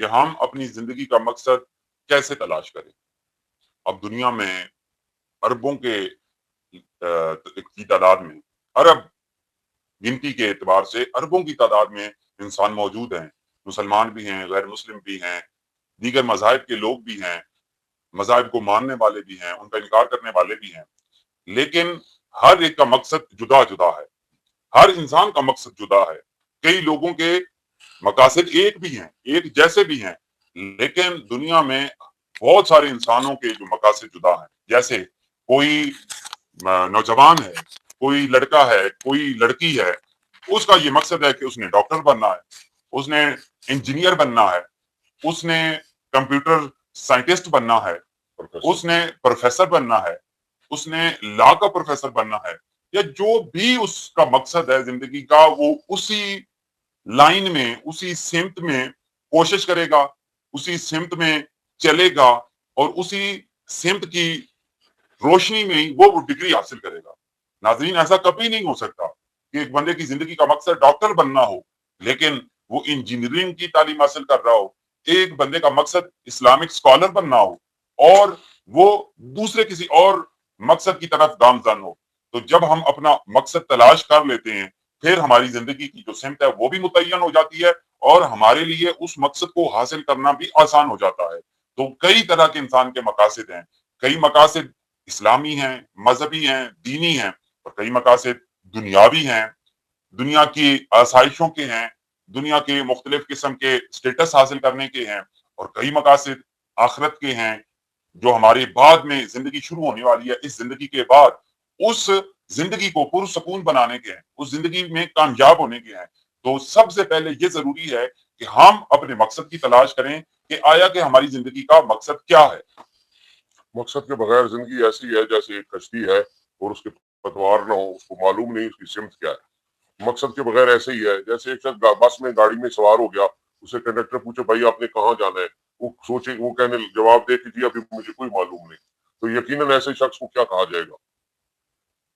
کہ ہم اپنی زندگی کا مقصد کیسے تلاش کریں۔ اب دنیا میں اربوں کی تعداد میں، ارب گنتی کے اعتبار سے اربوں کی تعداد میں انسان موجود ہیں، مسلمان بھی ہیں، غیر مسلم بھی ہیں، دیگر مذاہب کے لوگ بھی ہیں، مذاہب کو ماننے والے بھی ہیں، ان کا انکار کرنے والے بھی ہیں، لیکن ہر ایک کا مقصد جدا جدا ہے، ہر انسان کا مقصد جدا ہے۔ کئی لوگوں کے مقاصد ایک بھی ہیں، ایک جیسے بھی ہیں، لیکن دنیا میں بہت سارے انسانوں کے جو مقاصد جدا ہیں۔ جیسے کوئی نوجوان ہے، کوئی لڑکا ہے، کوئی لڑکی ہے، اس کا یہ مقصد ہے کہ اس نے ڈاکٹر بننا ہے، اس نے انجینئر بننا ہے، اس نے کمپیوٹر سائنٹسٹ بننا ہے، اس نے پروفیسر بننا ہے، اس نے لا کا پروفیسر بننا ہے، یا جو بھی اس کا مقصد ہے زندگی کا، وہ اسی لائن میں، اسی سمت میں کوشش کرے گا، اسی سمت میں چلے گا، اور اسی سمت کی روشنی میں ہی وہ ڈگری حاصل کرے گا۔ ناظرین، ایسا کبھی نہیں ہو سکتا کہ ایک بندے کی زندگی کا مقصد ڈاکٹر بننا ہو لیکن وہ انجینئرنگ کی تعلیم حاصل کر رہا ہو، ایک بندے کا مقصد اسلامک اسکالر بننا ہو اور وہ دوسرے کسی اور مقصد کی طرف گامزن ہو۔ تو جب ہم اپنا مقصد تلاش کر لیتے ہیں، پھر ہماری زندگی کی جو سمت ہے وہ بھی متعین ہو جاتی ہے اور ہمارے لیے اس مقصد کو حاصل کرنا بھی آسان ہو جاتا ہے۔ تو کئی طرح کے انسان کے مقاصد ہیں، کئی مقاصد اسلامی ہیں، مذہبی ہیں، دینی ہیں، اور کئی مقاصد دنیاوی ہیں، دنیا کی آسائشوں کے ہیں، دنیا کے مختلف قسم کے سٹیٹس حاصل کرنے کے ہیں، اور کئی مقاصد آخرت کے ہیں جو ہمارے بعد میں زندگی شروع ہونے والی ہے، اس زندگی کے بعد اس زندگی کو پرسکون بنانے کے ہیں، اس زندگی میں کامیاب ہونے کے ہیں۔ تو سب سے پہلے یہ ضروری ہے کہ ہم اپنے مقصد کی تلاش کریں کہ آیا کہ ہماری زندگی کا مقصد کیا ہے۔ مقصد کے بغیر زندگی ایسی ہے جیسے ایک کشتی ہے اور اس کے پتوار نہ ہو، اس کو معلوم نہیں اس کی سمت کیا ہے۔ مقصد کے بغیر ایسے ہی ہے جیسے ایک شخص بس میں گاڑی میں سوار ہو گیا، اسے کنڈکٹر پوچھے بھائی آپ نے کہاں جانا ہے، وہ سوچے، وہ کہنے جواب دے کہ جی ابھی مجھے کوئی معلوم نہیں، تو یقیناً ایسے شخص کو کیا کہا جائے گا۔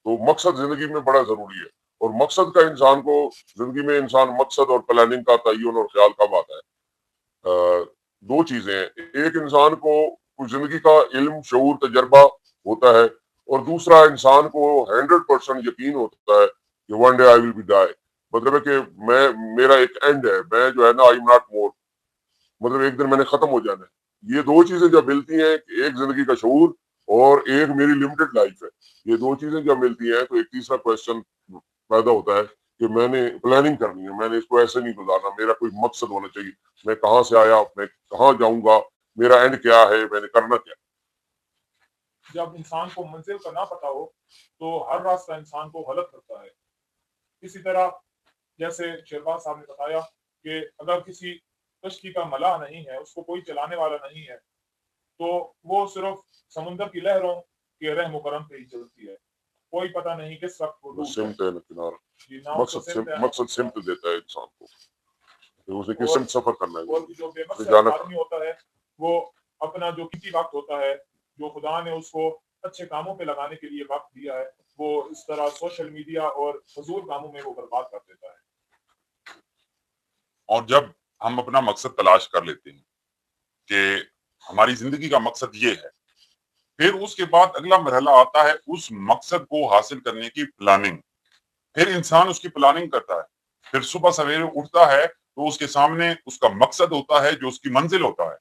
تو مقصد زندگی میں بڑا ضروری ہے، اور مقصد کا انسان کو زندگی میں انسان مقصد اور پلاننگ کا تعین اور خیال کب آتا ہے؟ دو چیزیں ہیں، ایک انسان کو زندگی کا علم، شعور، تجربہ ہوتا ہے، اور دوسرا انسان کو 100% یقین ہوتا ہے کہ one day I will be die, مطلب ہے کہ میرا ایک اینڈ ہے، میں جو ہے نا آئی ایم ناٹ مور، مطلب ایک دن میں نے ختم ہو جانا ہے۔ یہ دو چیزیں جب ملتی ہیں کہ ایک زندگی کا شعور اور ایک میری لمیٹڈ لائف ہے، یہ دو چیزیں جب ملتی ہیں تو ایک تیسرا کوشچن پیدا ہوتا ہے کہ میں نے پلاننگ کرنی ہے، میں نے اس کو ایسے نہیں گزارنا، میرا کوئی مقصد ہونا چاہیے، میں کہاں سے آیا، میں کہاں جاؤں گا، میرا اینڈ کیا ہے، میں نے کرنا کیا۔ جب انسان کو منزل کا نہ پتا ہو تو ہر راستہ انسان کو غلط کرتا ہے۔ اسی طرح جیسے شیرباز صاحب نے بتایا کہ اگر کسی کشتی کا ملاح نہیں ہے، اس کو کوئی چلانے والا نہیں ہے، تو وہ صرف سمندر کی لہروں کے رحم و کرم پہ ہی چلتی ہے، کوئی پتہ نہیں کس وقت وہ ڈوب سمت ہے نا کنارہ، جائے۔ نہ اس کو سمت ہے، مقصد سمت دیتا ہے انسان کو کہ اسے کس اور سمت سفر کرنا ہے، اور جو بے مقصد جانا آدمی ہوتا ہے وہ اپنا جو کسی وقت ہوتا ہے جو خدا نے اس کو اچھے کاموں پہ لگانے کے لیے وقت دیا ہے، وہ اس طرح سوشل میڈیا اور فضول کاموں میں وہ برباد کر دیتا ہے۔ اور جب ہم اپنا مقصد تلاش کر لیتے ہیں کہ ہماری زندگی کا مقصد یہ ہے، پھر اس کے بعد اگلا مرحلہ آتا ہے اس مقصد کو حاصل کرنے کی پلاننگ۔ پھر انسان اس کی پلاننگ کرتا ہے، پھر صبح سویرے اٹھتا ہے تو اس کے سامنے اس کا مقصد ہوتا ہے جو اس کی منزل ہوتا ہے،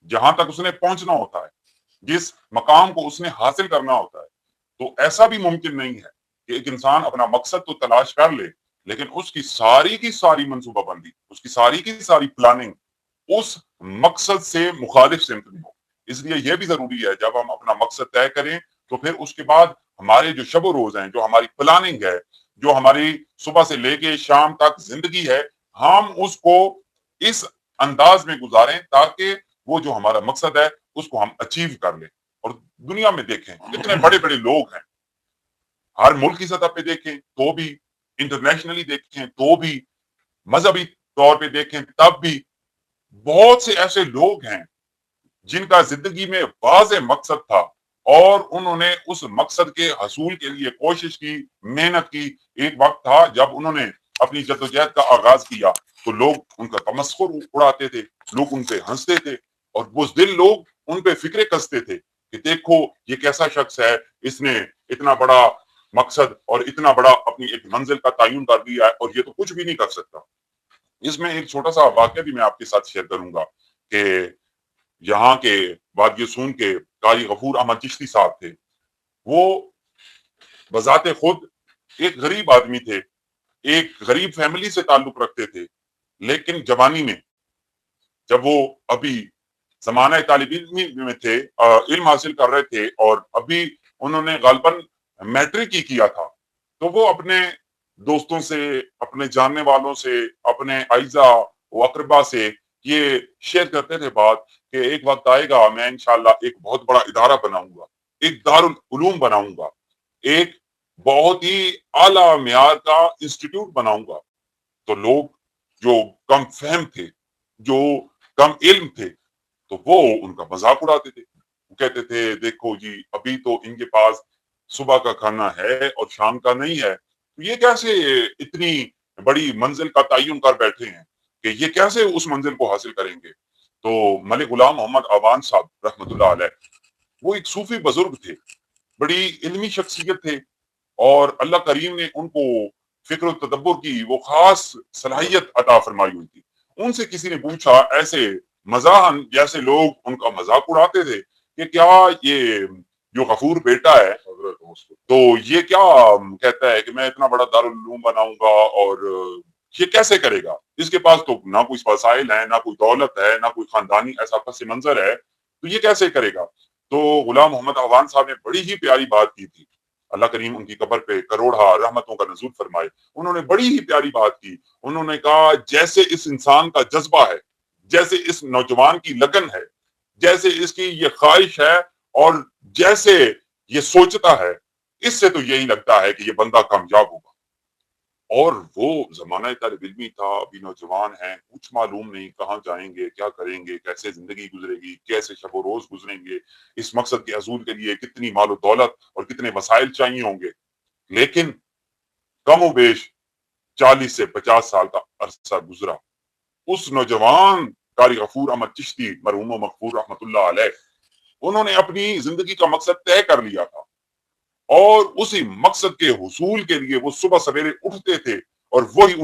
جہاں تک اس نے پہنچنا ہوتا ہے، جس مقام کو اس نے حاصل کرنا ہوتا ہے۔ تو ایسا بھی ممکن نہیں ہے کہ ایک انسان اپنا مقصد تو تلاش کر لے لیکن اس کی ساری منصوبہ بندی، اس کی ساری پلاننگ اس مقصد سے مخالف سمت میں ہو۔ اس لیے یہ بھی ضروری ہے جب ہم اپنا مقصد طے کریں تو پھر اس کے بعد ہمارے جو شب و روز ہیں، جو ہماری پلاننگ ہے، جو ہماری صبح سے لے کے شام تک زندگی ہے، ہم اس کو اس انداز میں گزاریں تاکہ وہ جو ہمارا مقصد ہے اس کو ہم اچیو کر لیں۔ اور دنیا میں دیکھیں کتنے بڑے بڑے لوگ ہیں، ہر ملک کی سطح پہ دیکھیں تو بھی، انٹرنیشنلی دیکھیں تو بھی، مذہبی طور پہ دیکھیں تب بھی، بہت سے ایسے لوگ ہیں جن کا زندگی میں واضح مقصد تھا اور انہوں نے اس مقصد کے حصول کے لیے کوشش کی، محنت کی۔ ایک وقت تھا جب انہوں نے اپنی جدوجہد کا آغاز کیا تو لوگ ان کا تمسخر اڑاتے تھے، لوگ ان پہ ہنستے تھے اور بزدل لوگ ان پہ فکرے کستے تھے کہ دیکھو یہ کیسا شخص ہے، اس نے اتنا بڑا مقصد اور اتنا بڑا اپنی ایک منزل کا تعین کر دیا ہے اور یہ تو کچھ بھی نہیں کر سکتا۔ اس میں ایک چھوٹا سا واقعہ بھی میں آپ کے ساتھ شیئر کروں گا کہ یہاں کے وادی سون کے قاری غفور احمد چشتی صاحب تھے، وہ بذات خود ایک غریب آدمی تھے، ایک غریب فیملی سے تعلق رکھتے تھے، لیکن جوانی میں جب وہ ابھی زمانہ طالب علم میں تھے، علم حاصل کر رہے تھے اور ابھی انہوں نے غالباً میٹرک ہی کیا تھا، تو وہ اپنے دوستوں سے، اپنے جاننے والوں سے، اپنے اعزا و اقربا سے یہ شیئر کرتے تھے بات کہ ایک وقت آئے گا میں انشاءاللہ ایک بہت بڑا ادارہ بناؤں گا، ایک دارالعلوم بناؤں گا، ایک بہت ہی اعلیٰ معیار کا انسٹیٹیوٹ بناؤں گا۔ تو لوگ جو کم فہم تھے، جو کم علم تھے، تو وہ ان کا مذاق اڑاتے تھے، وہ کہتے تھے دیکھو جی ابھی تو ان کے پاس صبح کا کھانا ہے اور شام کا نہیں ہے، تو یہ کیسے اتنی بڑی منزل کا تعین کر بیٹھے ہیں کہ یہ کیسے اس منزل کو حاصل کریں گے۔ تو ملک غلام محمد اعوان صاحب رحمۃ اللہ علیہ، وہ ایک صوفی بزرگ تھے، بڑی علمی شخصیت تھے اور اللہ کریم نے ان کو فکر و تدبر کی وہ خاص صلاحیت عطا فرمائی ہوئی تھی۔ ان سے کسی نے پوچھا ایسے مزاحن جیسے لوگ ان کا مذاق اڑاتے تھے کہ کیا یہ جو غفور بیٹا ہے تو یہ کیا کہتا ہے کہ میں اتنا بڑا دارالعلوم بناؤں گا اور یہ کیسے کرے گا، اس کے پاس تو نہ کوئی وسائل ہے، نہ کوئی دولت ہے، نہ کوئی خاندانی ایسا پس منظر ہے، تو یہ کیسے کرے گا۔ تو غلام محمد اعوان صاحب نے بڑی ہی پیاری بات کی تھی، اللہ کریم ان کی قبر پہ کروڑا رحمتوں کا نزول فرمائے۔ انہوں نے بڑی ہی پیاری بات کی، انہوں نے کہا جیسے اس انسان کا جذبہ ہے، جیسے اس نوجوان کی لگن ہے، جیسے اس کی یہ خواہش ہے اور جیسے یہ سوچتا ہے، اس سے تو یہی لگتا ہے کہ یہ بندہ کامیاب ہوگا۔ اور وہ زمانہ طالب علمی تھا، ابھی نوجوان ہیں، کچھ معلوم نہیں کہاں جائیں گے، کیا کریں گے، کیسے زندگی گزرے گی، کیسے شب و روز گزریں گے، اس مقصد کے حصول کے لیے کتنی مال و دولت اور کتنے وسائل چاہیے ہوں گے۔ لیکن کم و بیش 40 سے 50 سال کا عرصہ گزرا، اس نوجوان قاری غفور احمد چشتی مرحوم و مغفور رحمۃ اللہ علیہ، انہوں نے اپنی زندگی کا مقصد طے کر لیا تھا اور اسی مقصد کے حصول کے لیے وہ صبح سویرے اٹھتے تھے اور وہی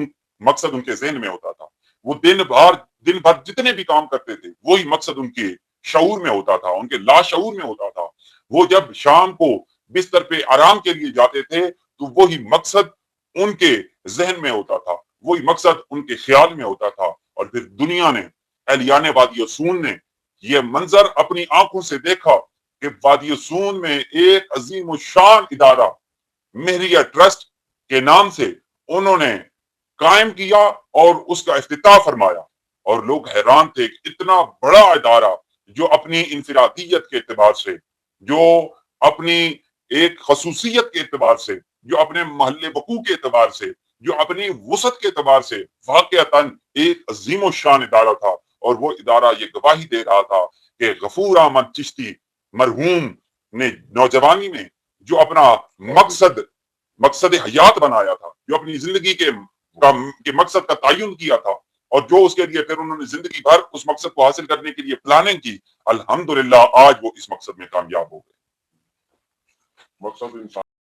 مقصد ان کے ذہن میں ہوتا تھا۔ وہ دن بھر جتنے بھی کام کرتے تھے وہی مقصد ان کے شعور میں ہوتا تھا، ان کے لاشعور میں ہوتا تھا۔ وہ جب شام کو بستر پہ آرام کے لیے جاتے تھے تو وہی مقصد ان کے ذہن میں ہوتا تھا، وہی مقصد ان کے خیال میں ہوتا تھا۔ اور پھر دنیا نے، اہلیان وادی سون نے یہ منظر اپنی آنکھوں سے دیکھا کہ وادی سون میں ایک عظیم الشان ادارہ مہریہ ٹرسٹ کے نام سے انہوں نے قائم کیا اور اس کا افتتاح فرمایا، اور لوگ حیران تھے کہ اتنا بڑا ادارہ جو اپنی انفرادیت کے اعتبار سے، جو اپنی ایک خصوصیت کے اعتبار سے، جو اپنے محل وقوع کے اعتبار سے، جو اپنی وسعت کے اعتبار سے واقعتاً ایک عظیم الشان ادارہ تھا، اور وہ ادارہ یہ گواہی دے رہا تھا کہ غفور احمد چشتی مرحوم نے نوجوانی میں جو اپنا مقصد حیات بنایا تھا، جو اپنی زندگی کے مقصد کا تعین کیا تھا اور جو اس کے لیے پھر انہوں نے زندگی بھر اس مقصد کو حاصل کرنے کے لیے پلاننگ کی، الحمدللہ آج وہ اس مقصد میں کامیاب ہو گئے۔ مقصد انسان